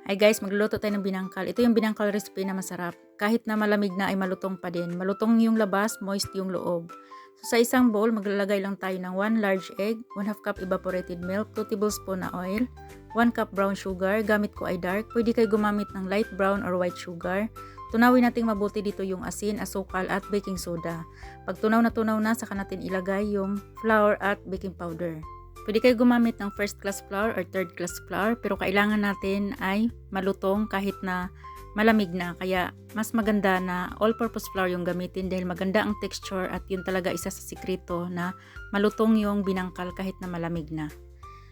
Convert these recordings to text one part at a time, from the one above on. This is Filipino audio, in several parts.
Ay guys, magluluto tayo ng binangkal. Ito yung binangkal recipe na masarap. Kahit na malamig na ay malutong pa din. Malutong yung labas, moist yung loob. So sa isang bowl, maglalagay lang tayo ng 1 large egg, 1/2 cup evaporated milk, 2 tablespoon na oil, 1 cup brown sugar. Gamit ko ay dark. Pwede kayo gumamit ng light brown or white sugar. Tunawin natin mabuti dito yung asin, asukal at baking soda. Pag tunaw na, saka natin ilagay yung flour at baking powder. Pwede kayo gumamit ng first class flour or third class flour, pero kailangan natin ay malutong kahit na malamig na. Kaya mas maganda na all-purpose flour yung gamitin dahil maganda ang texture at yun talaga isa sa sikreto na malutong yung binangkal kahit na malamig na.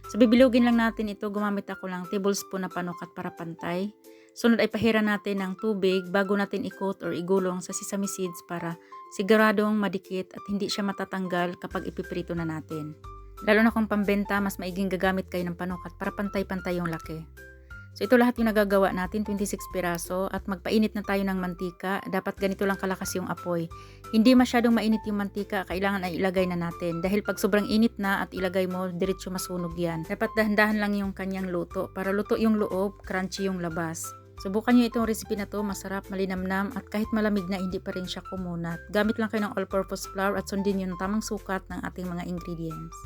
So bibilugin lang natin ito, gumamit ako ng tablespoon na panukat para pantay. Sunod ay pahira natin ng tubig bago natin i-coat or igulong sa sesame seeds para siguradong madikit at hindi siya matatanggal kapag ipiprito na natin. Lalo na kung pambenta, mas maiging gagamit kayo ng panukat para pantay-pantay yung laki. So ito lahat yung nagagawa natin, 26 piraso, at magpainit na tayo ng mantika. Dapat ganito lang kalakas yung apoy. Hindi masyadong mainit yung mantika, kailangan ay ilagay na natin. Dahil pag sobrang init na at ilagay mo, diretso masunog yan. Dapat dahan-dahan lang yung kanyang luto para luto yung loob, crunchy yung labas. Subukan nyo itong recipe na to, masarap, malinamnam, at kahit malamig na hindi pa rin siya kumunat. Gamit lang kayo ng all-purpose flour at sundin yung tamang sukat ng ating mga ingredients.